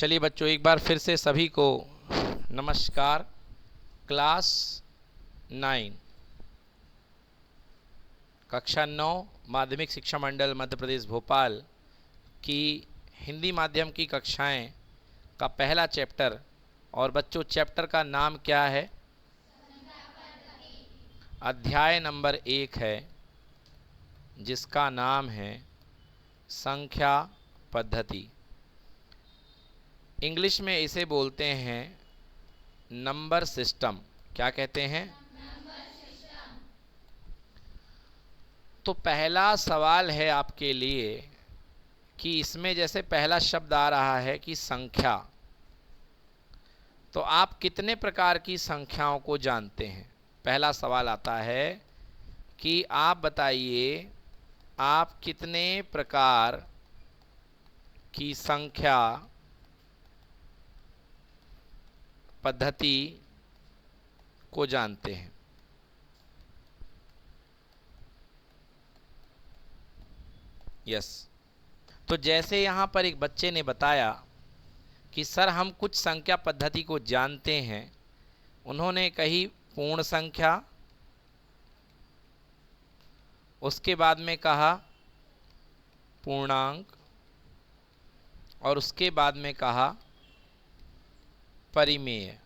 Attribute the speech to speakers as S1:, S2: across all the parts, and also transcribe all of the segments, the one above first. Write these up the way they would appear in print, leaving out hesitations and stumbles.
S1: चलिए बच्चों, एक बार फिर से सभी को नमस्कार। क्लास 9 कक्षा 9 माध्यमिक शिक्षा मंडल मध्य प्रदेश भोपाल की हिंदी माध्यम की कक्षाएं का पहला चैप्टर। और बच्चों, चैप्टर का नाम क्या है? अध्याय नंबर 1 है, जिसका नाम है संख्या पद्धति। इंग्लिश में इसे बोलते हैं नंबर सिस्टम। क्या कहते हैं? तो पहला सवाल है आपके लिए कि इसमें जैसे पहला शब्द आ रहा है कि संख्या, तो आप कितने प्रकार की संख्याओं को जानते हैं? पहला सवाल आता है कि आप बताइए, आप कितने प्रकार की संख्या पद्धति को जानते हैं? यस। तो जैसे यहाँ पर एक बच्चे ने बताया कि सर हम कुछ संख्या पद्धति को जानते हैं, उन्होंने कही पूर्ण संख्या, उसके बाद में कहा पूर्णांक, और उसके बाद में कहा परिमेय।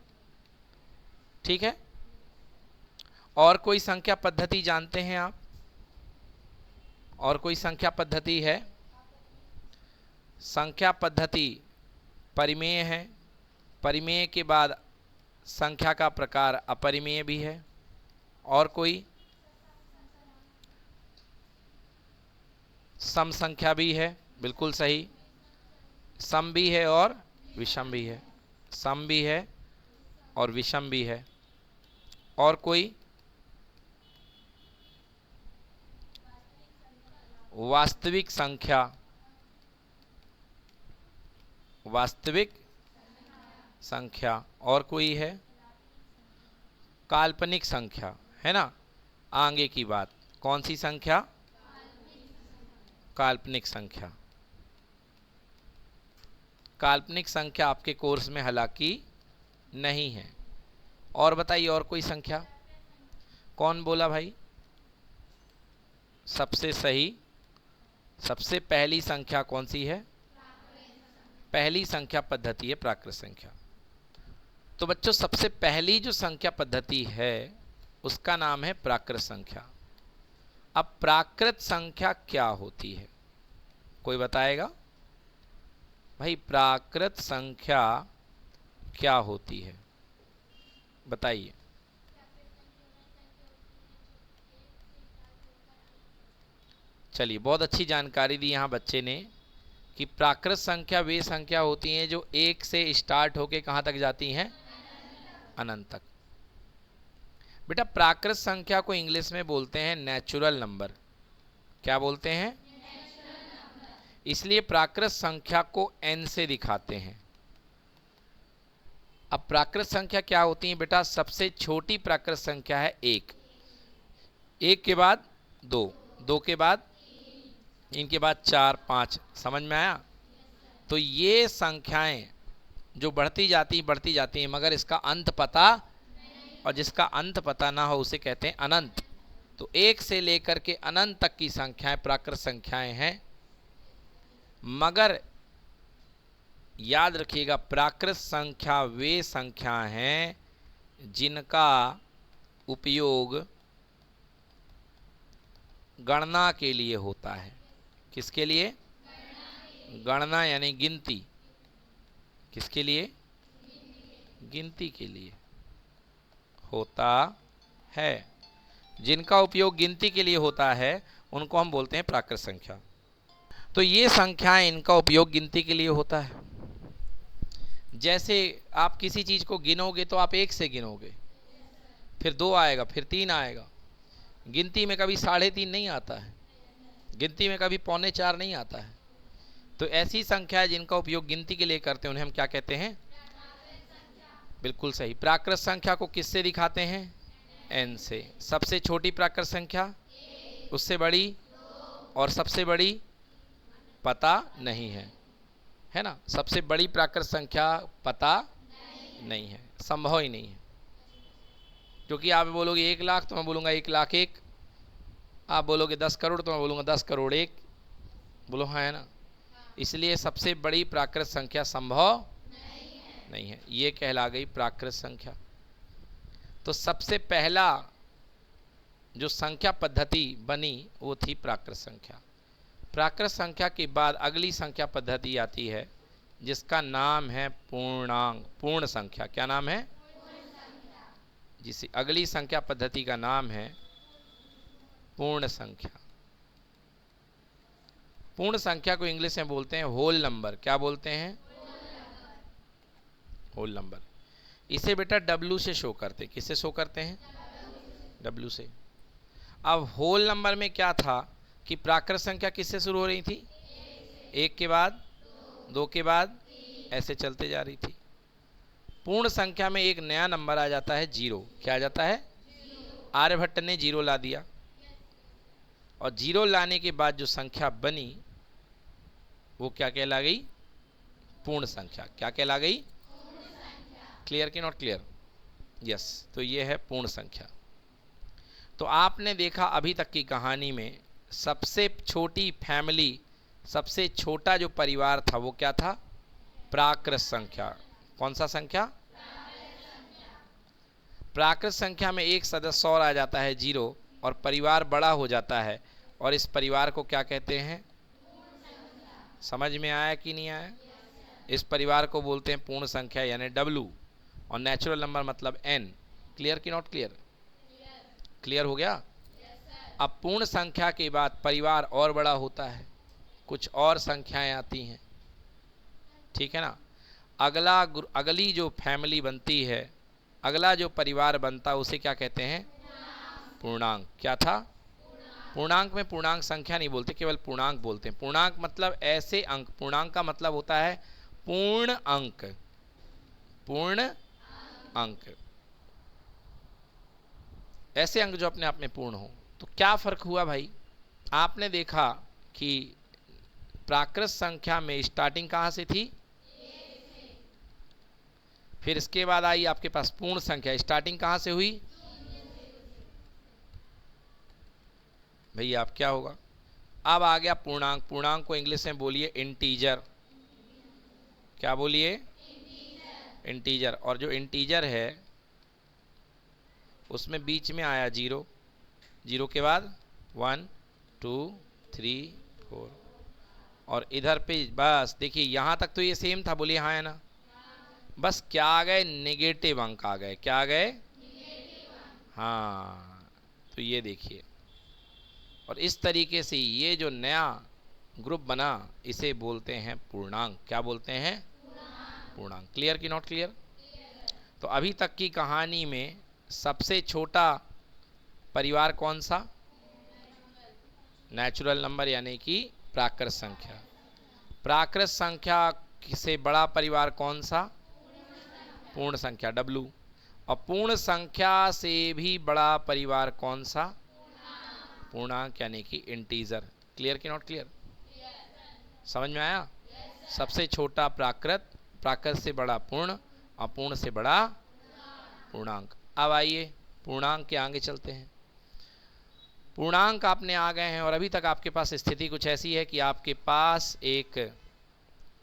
S1: ठीक है। और कोई संख्या पद्धति जानते हैं आप? और कोई संख्या पद्धति है? संख्या पद्धति परिमेय है। परिमेय के बाद संख्या का प्रकार अपरिमेय भी है। और कोई? सम संख्या भी है। बिल्कुल सही। सम भी है और विषम भी है। सम भी है और विषम भी है। और कोई? वास्तविक संख्या। वास्तविक संख्या। और कोई है? काल्पनिक संख्या, है ना? आगे की बात, कौन सी संख्या? काल्पनिक संख्या। काल्पनिक संख्या आपके कोर्स में हालांकि नहीं है। और बताइए, और कोई संख्या? कौन बोला भाई? सबसे सही। सबसे पहली संख्या कौन सी है? पहली संख्या पद्धति है प्राकृत संख्या। तो बच्चों, सबसे पहली जो संख्या पद्धति है उसका नाम है प्राकृत संख्या। अब प्राकृत संख्या क्या होती है? कोई बताएगा भाई, प्राकृत संख्या क्या होती है? बताइए। चलिए, बहुत अच्छी जानकारी दी यहाँ बच्चे ने कि प्राकृत संख्या वे संख्या होती हैं जो एक से स्टार्ट होके कहाँ तक जाती हैं? अनंत तक। बेटा, प्राकृत संख्या को इंग्लिश में बोलते हैं नेचुरल नंबर। क्या बोलते हैं? इसलिए प्राकृत संख्या को n से दिखाते हैं। अब प्राकृत संख्या क्या होती है बेटा? सबसे छोटी प्राकृत संख्या है 1, 1 के बाद 2, 2 के बाद 3 के बाद 4, 5। समझ में आया? तो ये संख्याएं जो बढ़ती जाती हैं, मगर इसका अंत पता, और जिसका अंत पता ना हो उसे कहते हैं अनंत। तो 1 से लेकर के अनंत तक की संख्याएं प्राकृत संख्याएं हैं। मगर याद रखिएगा, प्राकृत संख्या वे संख्या हैं जिनका उपयोग गणना के लिए होता है। किसके लिए? गणना यानी गिनती। किसके लिए? गिनती के लिए होता है। जिनका उपयोग गिनती के लिए होता है उनको हम बोलते हैं प्राकृत संख्या। तो ये संख्याएं, इनका उपयोग गिनती के लिए होता है। जैसे आप किसी चीज को गिनोगे तो आप 1 से गिनोगे, फिर 2 आएगा, फिर 3 आएगा। गिनती में कभी 3.5 नहीं आता है, गिनती में कभी 3.25 नहीं आता है। तो ऐसी संख्या जिनका उपयोग गिनती के लिए करते हैं उन्हें हम क्या कहते हैं? बिल्कुल सही। प्राकृत संख्या को किससे दिखाते हैं? n से। सबसे छोटी प्राकृत संख्या, उससे बड़ी, और सबसे बड़ी पता नहीं है, है ना। सबसे बड़ी प्राकृत संख्या पता नहीं है, संभव ही नहीं है, क्योंकि आप बोलोगे 1 लाख तो मैं बोलूँगा 1,01,000, आप बोलोगे 10 करोड़ तो मैं बोलूँगा 10 करोड़ 1, बोलो हाँ है ना। इसलिए सबसे बड़ी प्राकृत संख्या संभव नहीं है, ये कहला गई प्राकृत संख्या। तो सबसे पहला जो संख्या पद्धति बनी वो थी प्राकृत संख्या। प्राकृत संख्या के बाद अगली संख्या पद्धति आती है जिसका नाम है पूर्णांक, पूर्ण संख्या। क्या नाम है? जिस अगली संख्या पद्धति का नाम है पूर्ण संख्या। पूर्ण संख्या को इंग्लिश में बोलते हैं होल नंबर। क्या बोलते हैं? Whole number. इसे बेटा W से शो करते, किससे शो करते हैं? W से। अब होल नंबर में क्या था कि प्राकृत संख्या किससे शुरू हो रही थी? 1 के बाद 2 के बाद ऐसे चलते जा रही थी। पूर्ण संख्या में एक नया नंबर आ जाता है 0। क्या आ जाता है? आर्यभट्ट ने 0 ला दिया, और 0 लाने के बाद जो संख्या बनी वो क्या कहला गई? पूर्ण संख्या। क्या कहला गई? क्लियर कि नॉट क्लियर? यस। तो ये है पूर्ण संख्या। तो आपने देखा अभी तक की कहानी में सबसे छोटी फैमिली, सबसे छोटा जो परिवार था वो क्या था? प्राकृत संख्या। कौन सा संख्या? प्राकृत संख्या में एक सदस्य और आ जाता है 0, और परिवार बड़ा हो जाता है, और इस परिवार को क्या कहते हैं? समझ में आया कि नहीं आया? इस परिवार को बोलते हैं पूर्ण संख्या यानी W, और नेचुरल नंबर मतलब N। क्लियर कि नॉट क्लियर? क्लियर हो गया? अब पूर्ण संख्या के बाद परिवार और बड़ा होता है, कुछ और संख्याएं आती हैं, ठीक है ना। अगली जो फैमिली बनती है, अगला जो परिवार बनता है उसे क्या कहते हैं? पूर्णांक। क्या था? पूर्णांक में पूर्णांक संख्या नहीं बोलते, केवल पूर्णांक बोलते हैं। पूर्णांक मतलब ऐसे अंक, पूर्णांक का मतलब होता है पूर्ण अंक, पूर्ण अंक, ऐसे अंक जो अपने आप में पूर्ण हो। तो क्या फर्क हुआ भाई? आपने देखा कि प्राकृत संख्या में स्टार्टिंग कहां से थी? फिर इसके बाद आई आपके पास पूर्ण संख्या, स्टार्टिंग कहां से हुई? भैया आप क्या होगा? अब आ गया पूर्णांक। पूर्णांक को इंग्लिश में बोलिए इंटीजर। क्या बोलिए? इंटीजर। और जो इंटीजर है उसमें बीच में आया 0, 0 के बाद 1 2 3 4, और इधर पे बस देखिए यहां तक तो ये सेम था, बोलिए हाँ है ना। बस क्या आ गए? नेगेटिव अंक आ गए। क्या आ गए? हाँ। तो ये देखिए, और इस तरीके से ये जो नया ग्रुप बना इसे बोलते हैं पूर्णांक। क्या बोलते हैं? पूर्णांक। क्लियर कि नॉट क्लियर? तो अभी तक की कहानी में सबसे छोटा परिवार कौन सा? नेचुरल नंबर यानी कि प्राकृत संख्या। प्राकृत संख्या से बड़ा परिवार कौन सा? पूर्ण संख्या W। और पूर्ण संख्या से भी बड़ा परिवार कौन सा? पूर्णांक यानी कि इंटीजर। क्लियर कि नॉट क्लियर? समझ में आया? सबसे छोटा प्राकृत, प्राकृत से बड़ा पूर्ण, और पूर्ण से बड़ा पूर्णांक। अब आइए पूर्णांक के आगे चलते हैं। पूर्णांक आपने आ गए हैं, और अभी तक आपके पास स्थिति कुछ ऐसी है कि आपके पास एक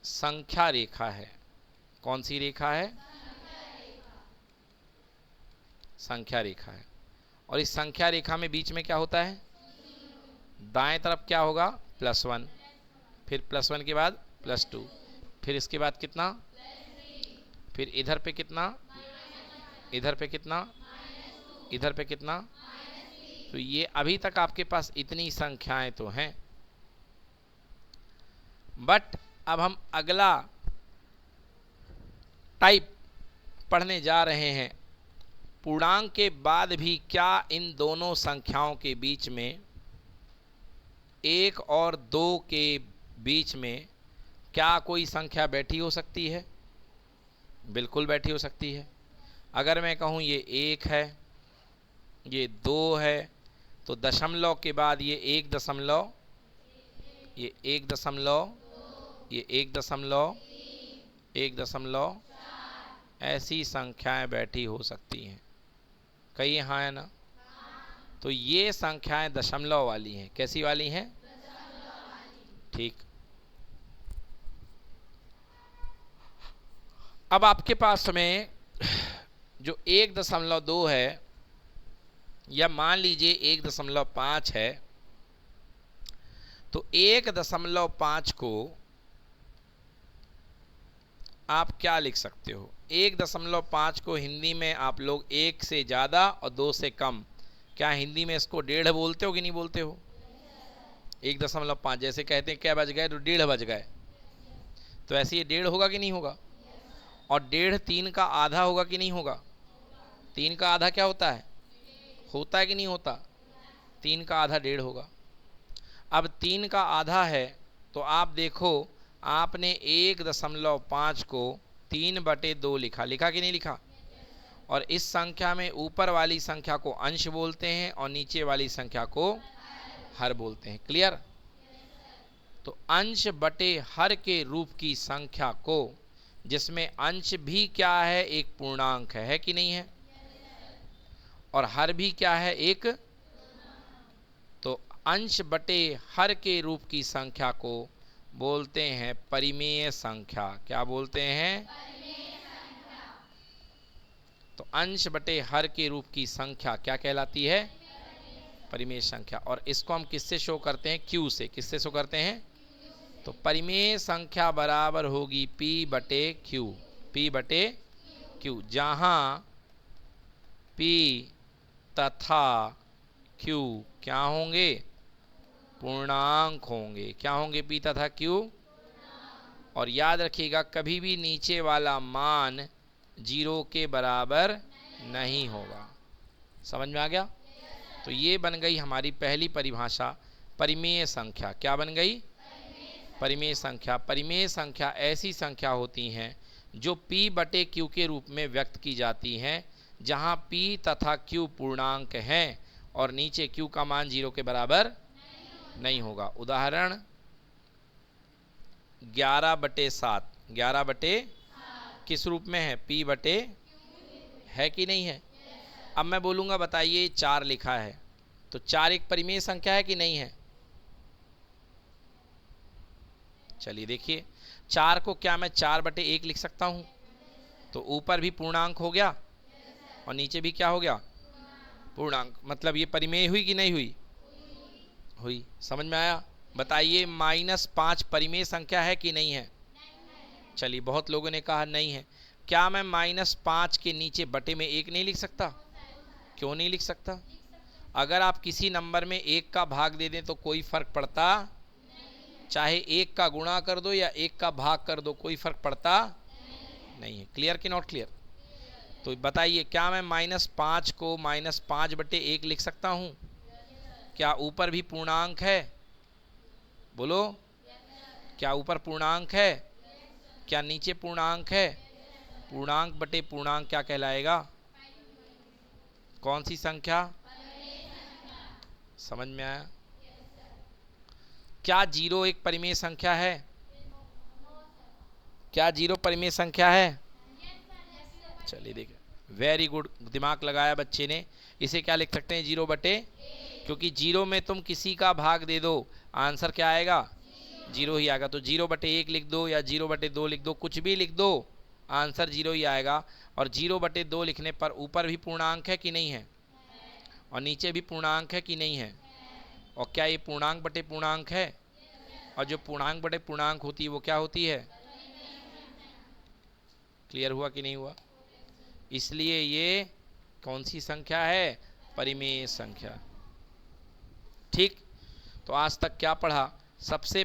S1: संख्या रेखा है। कौन सी रेखा है? संख्या रेखा है। और इस संख्या रेखा में बीच में क्या होता है? दाएं तरफ क्या होगा? +1, फिर +1 के बाद +2, फिर इसके बाद कितना? फिर इधर पे कितना? इधर पे कितना? इधर पे कितना? तो ये अभी तक आपके पास इतनी संख्याएं तो हैं, बट अब हम अगला टाइप पढ़ने जा रहे हैं। पूर्णांक के बाद भी क्या इन दोनों संख्याओं के बीच में, 1 और 2 के बीच में, क्या कोई संख्या बैठी हो सकती है? बिल्कुल बैठी हो सकती है। अगर मैं कहूँ ये 1 है, ये 2 है, तो दशमलव के बाद ये 1 दशमलव, ये 1 दशमलव, ये 1 दशमलव, 1.4 ऐसी संख्याएं बैठी हो सकती हैं। कई हाँ है ना? तो ये संख्याएं दशमलव वाली हैं। कैसी वाली हैं? ठीक। अब आपके पास में जो 1.2 है, या मान लीजिए 1.5 है, तो 1.5 को आप क्या लिख सकते हो? 1.5 को हिंदी में आप लोग 1 से ज़्यादा और 2 से कम, क्या हिंदी में इसको 1.5 बोलते हो कि नहीं बोलते हो? 1.5 जैसे कहते हैं क्या बज गए, तो 1.5 बज गए, तो ऐसे ये 1.5 होगा कि नहीं होगा? और 1.5 3 का आधा होगा कि नहीं होगा? 3 का आधा क्या होता है? होता है कि नहीं होता? 3 का आधा 1.5 होगा। अब 3 का आधा है, तो आप देखो, आपने 1.5 को 3/2 लिखा, लिखा कि नहीं लिखा? और इस संख्या में ऊपर वाली संख्या को अंश बोलते हैं और नीचे वाली संख्या को हर बोलते हैं। क्लियर? तो अंश बटे हर के रूप की संख्या को, जिसमें अंश भी क्या है? एक पूर्णांक है कि नहीं है? और हर भी क्या है? एक। तो अंश बटे हर के रूप की संख्या को बोलते हैं परिमेय संख्या। क्या बोलते हैं? तो अंश बटे हर के रूप की संख्या क्या कहलाती है? परिमेय संख्या। और इसको हम किससे शो करते हैं? क्यू से। किससे शो करते हैं? तो परिमेय संख्या बराबर होगी P/Q। P/Q, जहां P तथा Q क्या होंगे? पूर्णांक होंगे। क्या होंगे? P तथा Q। और याद रखिएगा, कभी भी नीचे वाला मान 0 के बराबर नहीं होगा। समझ में आ गया? तो ये बन गई हमारी पहली परिभाषा, परिमेय संख्या। क्या बन गई? परिमेय संख्या। परिमेय संख्या ऐसी संख्या होती हैं जो P/Q के रूप में व्यक्त की जाती हैं, जहां P तथा Q पूर्णांक हैं और नीचे Q का मान 0 के बराबर नहीं होगा। उदाहरण 11/7। 11 किस रूप में है? P/, है कि नहीं है? अब मैं बोलूँगा बताइए 4 लिखा है, तो 4 एक परिमेय संख्या है कि नहीं है? चलिए देखिए, 4 को क्या मैं 4/1 लिख सकता हूँ? तो ऊपर भी पूर्णांक हो गया और नीचे भी क्या हो गया? पूर्णांक। मतलब ये परिमेय हुई कि नहीं हुई? हुई। समझ में आया? बताइए -5 परिमेय संख्या है कि नहीं है? चलिए, बहुत लोगों ने कहा नहीं है। क्या मैं -5 के नीचे बटे में 1 नहीं लिख सकता? क्यों नहीं लिख सकता? अगर आप किसी नंबर में 1 का भाग दे दें तो कोई फर्क पड़ता? चाहे 1 का गुणा कर दो या 1 का भाग कर दो, कोई फर्क पड़ता नहीं है। क्लियर कि नॉट क्लियर? तो बताइए, क्या मैं -5 को -5/1 लिख सकता हूँ? क्या ऊपर भी पूर्णांक है? बोलो, क्या ऊपर पूर्णांक है? क्या नीचे पूर्णांक है? पूर्णांक बटे पूर्णांक क्या कहलाएगा? कौन सी संख्या? समझ में आया? क्या 0 एक परिमेय संख्या है? क्या 0 परिमेय संख्या है? चलिए देखिए, वेरी गुड, दिमाग लगाया बच्चे ने। इसे क्या लिख सकते हैं? 0/, क्योंकि 0 में तुम किसी का भाग दे दो, आंसर क्या आएगा? 0 ही आएगा। तो 0/1 लिख दो या 0/2 लिख दो, कुछ भी लिख दो, आंसर 0 ही आएगा। और 0/2 लिखने पर ऊपर भी पूर्णांक है कि नहीं है? और नीचे भी पूर्णांक है कि नहीं है? और क्या ये पूर्णांक बटे पूर्णांक है? और जो पूर्णांक बटे पूर्णांक होती है वो क्या होती है? क्लियर हुआ कि नहीं हुआ? इसलिए ये कौन सी संख्या है? परिमेय संख्या। ठीक। तो आज तक क्या पढ़ा? सबसे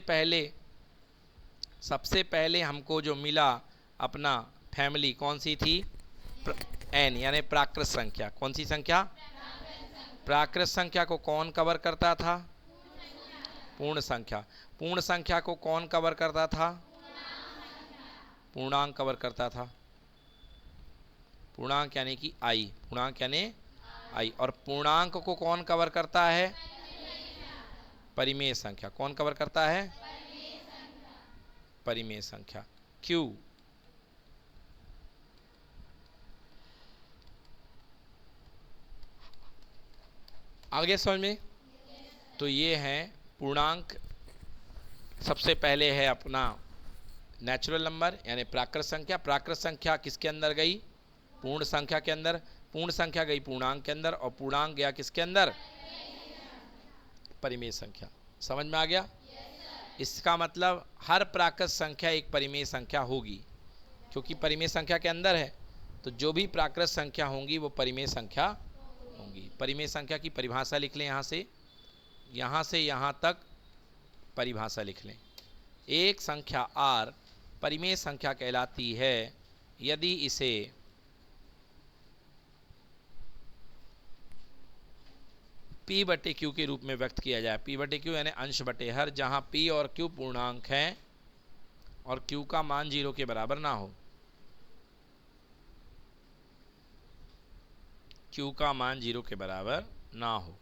S1: पहले हमको जो मिला अपना फैमिली, कौन सी थी? n, यानी प्राकृत संख्या। कौन सी संख्या? प्राकृत संख्या को कौन कवर करता था? पूर्ण संख्या। पूर्ण संख्या को कौन कवर करता था? पूर्णांक कवर करता था। पूर्णांक यानी कि i। पूर्णांक यानी i। और पूर्णांक को कौन कवर करता है? परिमेय संख्या। कौन कवर करता है? परिमेय संख्या। q। आगे समझ में? तो ये है पूर्णांक। सबसे पहले है अपना नेचुरल नंबर यानी प्राकृत संख्या। प्राकृत संख्या किसके अंदर गई? पूर्ण संख्या के अंदर। पूर्ण संख्या गई पूर्णांक के अंदर और पूर्णांक गया किसके अंदर? परिमेय संख्या। समझ में आ गया? इसका मतलब हर प्राकृत संख्या एक परिमेय संख्या होगी, क्योंकि परिमेय संख्या के अंदर है, तो जो भी प्राकृत संख्या होंगी वो परिमेय संख्या होंगी। परिमेय संख्या की परिभाषा लिख लें, यहाँ से यहाँ तक परिभाषा लिख लें। एक संख्या r परिमेय संख्या कहलाती है यदि इसे p बटे q के रूप में व्यक्त किया जाए। p बटे q यानी अंश बटे हर, जहां p और q पूर्णांक हैं और q का मान 0 के बराबर ना हो। q का मान 0 के बराबर ना हो।